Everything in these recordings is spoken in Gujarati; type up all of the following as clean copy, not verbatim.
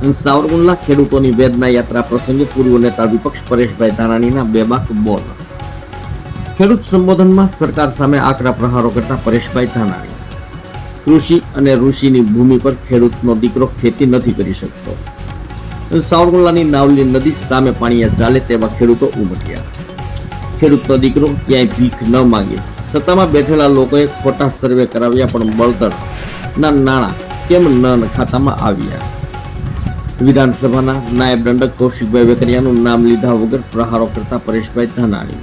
સાવરકુંડલા ખેડૂતોની વેદના યાત્રા પ્રસંગે પૂર્વ નેતા વિપક્ષ પરેશભાઈ ધાનાણીના બેબાક બોલ. ખેડૂત સંબોધનમાં સરકાર સામે આકરા પ્રહારો કરતા પરેશભાઈ ધાનાણી. કૃષિ અને ઋષિની ભૂમિ પર ખેડૂતનો દીકરો ખેતી નથી કરી શકતો. સાવરકુંડલાની નાવલી નદી સામે પાણીયા ચાલે તેવા ખેડૂતો ઉમટ્યા. ખેડૂતનો દીકરો ક્યાંય ભીખ ન માંગે. સત્તામાં બેઠેલા લોકોએ ખોટા સર્વે કરાવ્યા પણ બળતણના નાણાં કેમ ન ખાતામાં આવ્યા. વિધાનસભાના નાયબ દંડક કૌશિકભાઈ વેકરિયાનું નામ લીધા વગર પ્રહારો કરતા પરેશભાઈ ધાનાણી.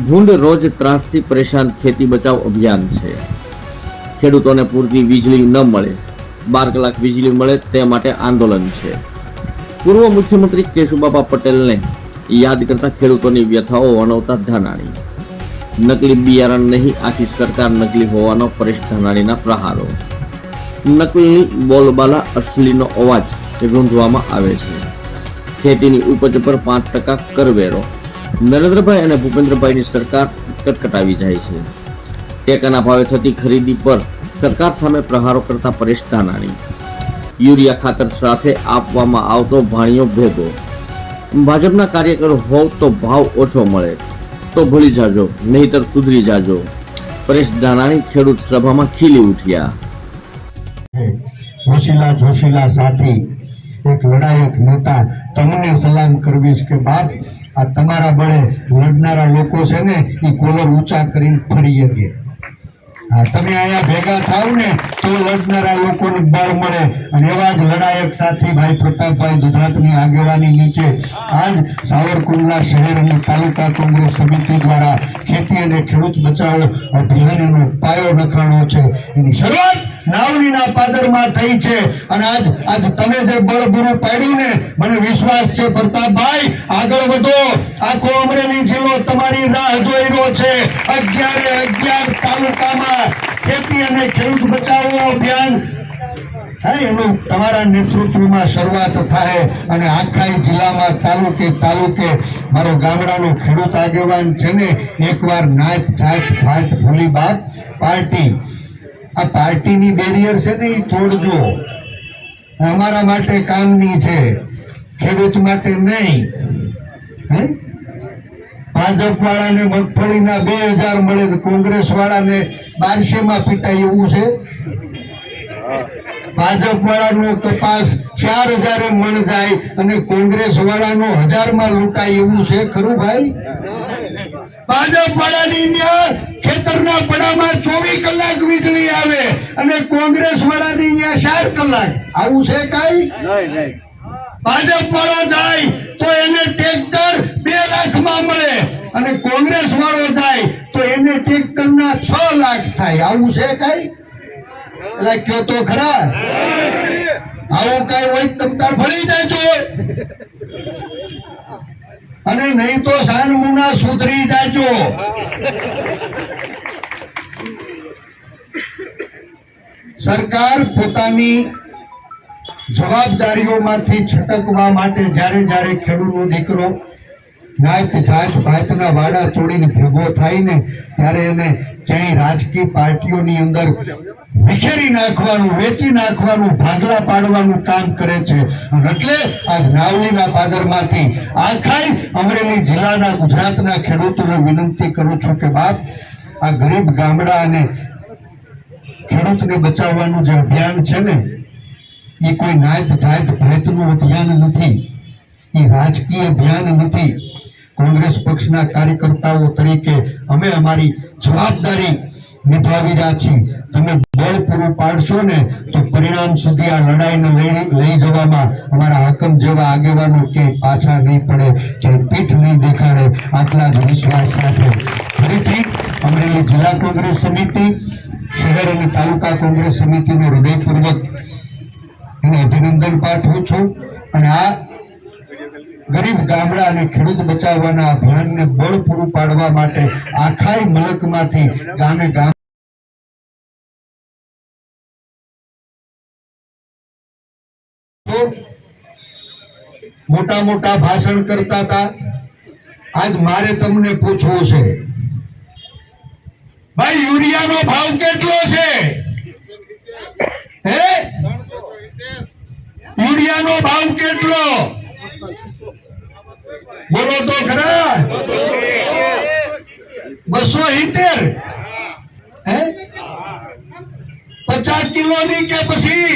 ભૂંડ રોજ ત્રાસથી પરેશાન ખેતી બચાવ અભિયાન છે. ખેડૂતોને પૂરતી વીજળી ન મળે, 12 કલાક વીજળી મળે તે માટે આંદોલન છે. પૂર્વ મુખ્યમંત્રી કેશુબાપા પટેલને યાદ કરતા ખેડૂતોની વ્યથાઓ વણવતા ધાનાણી. નકલી બિયારણ નહીં, આખી સરકાર નકલી હોવાનો પરેશ ધાનાણીના પ્રહારો. નકલી બોલબાલા અસલીનો અવાજ રૂંધવામાં આવે છે. ખેતીની ઉપજ પર 5% કરવેરો. નરેન્દ્રભાઈ અને ભૂપેન્દ્રભાઈની સરકાર કટકટાવી જાય છે. ટેકાના ભાવે થતી ખરીદી પર સરકાર સામે પ્રહારો કરતા પરેશ ધાનાણી. યુરિયા ખાતર સાથે આપવામાં આવતો ભાણિયો ભેગો. ભાજપના કાર્યકર હોવ તો ભાવ ઓછો મળે તો ભૂલી જાજો, નહીતર સુધરી જાજો. પરેશ ધાનાણી ખેડૂત સભામાં ખીલી ઉઠ્યા. જોશીલા જોશીલા સાથી, એક લડાયક નેતા, તમને સલામ કરવીશ કે બાપ આ તમારા બળે લડનારા લોકો છે ને એ કોલર ઊંચા કરીને ફરી શકે. તમે અહીંયા ભેગા થાવ ને તો લડનારા લોકોને બળ મળે. અને એવા જ લડાયક સાથી ભાઈ પ્રતાપભાઈ દુધાતની આગેવાની નીચે આજ સાવરકુંડલા શહેર અને તાલુકા કોંગ્રેસ સમિતિ દ્વારા ખેતી અને ખેડૂત બચાવો અભિયાનનો પાયો નખાણો છે. એની શરૂઆત નાવલીના પાદરમાં થઈ છે. અને આજ તમે જે બળ પૂરું પાડ્યું ને, મને વિશ્વાસ છે પ્રતાપભાઈ આગળ વધો. આખો અમરેલી જિલ્લો તમારી રાહ જોઈ રહ્યો છે. 11 તાલુકામાં ખેતી અને ખેડૂત બચાવો અભિયાન એનું તમારા નેતૃત્વમાં શરૂઆત થાય. અને આખા જિલ્લામાં તાલુકે મારો ગામડાનો ખેડૂત આગેવાન છે ને, એકવાર નાત જાત ભાત ભૂલી બાપ પાર્ટી, આ પાર્ટીની બેરિયર છે ને એ તોડજો. અમારા માટે કામની છે, ખેડૂત માટે નહીં. ભાજપ વાળાને મગફળીના 2000 મળે, કોંગ્રેસ વાળાને 1200 પીટાય એવું છે. ભાજપ વાળાનો કપાસ 4000 મણ જાય અને કોંગ્રેસ વાળાનો 1000 લૂંટાય એવું છે ખરું ભાઈ? ભાજપ વાળાની ખેતરના પડામાં 24 કલાક વીજળી આવે અને કોંગ્રેસ વાળાની 4 કલાક. આવું છે કઈ? ભાજપ વાળો જાય તો એને ટ્રેક્ટર 2 લાખમાં મળે અને કોંગ્રેસ વાળો જાય તો એને ટ્રેક્ટરના 6 લાખ થાય. આવું છે કઈ? એટલે કયો તો ખરા. આવું કઈ હોય તમતાર ભળી જાય તો, અને નહીં તો સાનમુના સુધરી જાજો. સરકાર પોતાની જવાબદારીઓમાંથી છટકવા માટે જ્યારે ખેડૂતનો દીકરો નાત જાત ભાતના વાડા તોડીને ભેગો થાય ને, ત્યારે એને ક્યાંય રાજકીય પાર્ટીઓની અંદર વિખેરી નાખવાનું, વેચી નાખવાનું, ભાગલા પાડવાનું કામ કરે છે. એટલે આજ નાવલીના પાદરમાંથી આખા અમરેલી જિલ્લાના ગુજરાતના ખેડૂતોને વિનંતી કરું છું કે બાપ આ ગરીબ ગામડા અને ખેડૂતને બચાવવાનું જે અભિયાન છે ને, એ કોઈ નાત જાત ભાતનું અભિયાન નથી, એ રાજકીય અભિયાન નથી. કોંગ્રેસ પક્ષના કાર્યકર્તાઓ તરીકે અમે અમારી જવાબદારી નિભાવી રહ્યા છીએ. તમે બળ પૂરું પાડશો ને તો પરિણામ સુધી આ લડાઈને લઈ જવામાં અમારા હાકમ જેવા આગેવાનો ક્યાંય પાછા નહીં પડે, ક્યાંય પીઠ નહીં દેખાડે. આટલા જ વિશ્વાસ સાથે ફરીથી અમરેલી જિલ્લા કોંગ્રેસ સમિતિ, શહેર અને તાલુકા કોંગ્રેસ સમિતિનો હૃદયપૂર્વક એને અભિનંદન પાઠવું છું. અને આ ગરીબ ગામડા અને ખેડૂત બચાવવાના અભિયાનને બળ પૂરું પાડવા માટે આખા મલકમાંથી ગામે ગામ મોટા મોટા ભાષણ કરતા હતા. આજ મારે તમને પૂછવું છે, ભાઈ યુરિયાનો ભાવ કેટલો છે? હે યુરિયાનો ભાવ કેટલો બોલો તો ખરા 270 હે 50 કિલોની કે પછી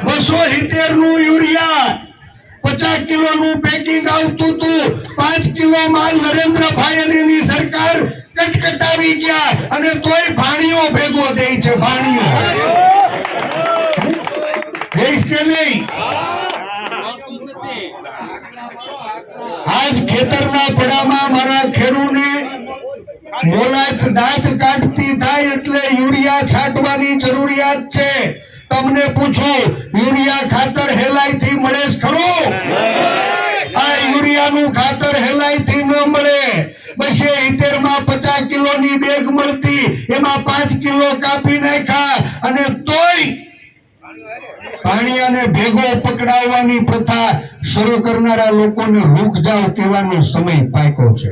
270 નું યુરિયા 50 કિલોનું પેકિંગ આવતું હતું 5 કિલો માલ નરેન્દ્રભાઈ અને એની સરકાર કટકટાવી ગયા અને તોય ભાણિયો ભેગો દે છે ભાણિયો દેશ કે નહીં આજ ખેતરના પડામાં મારા ખેડૂને મોલાત દાંત કાઢતી થાય એટલે યુરિયા છાંટવાની જરૂરિયાત છે તમને પૂછું યુરિયા ખાતર હેલાઈથી મળે છે ખરું આ યુરિયાનું ખાતર હેલાઈથી ન મળે 270 માં 50 કિલોની બેગ મળતી એમાં 5 કિલો કાપી નાખ્યા અને તોય પાણીયાને ભેગો પકડાવવાની પ્રથા શરૂ કરનારા લોકોને રૂક જાઓ કહેવાનો સમય પાક્યો છે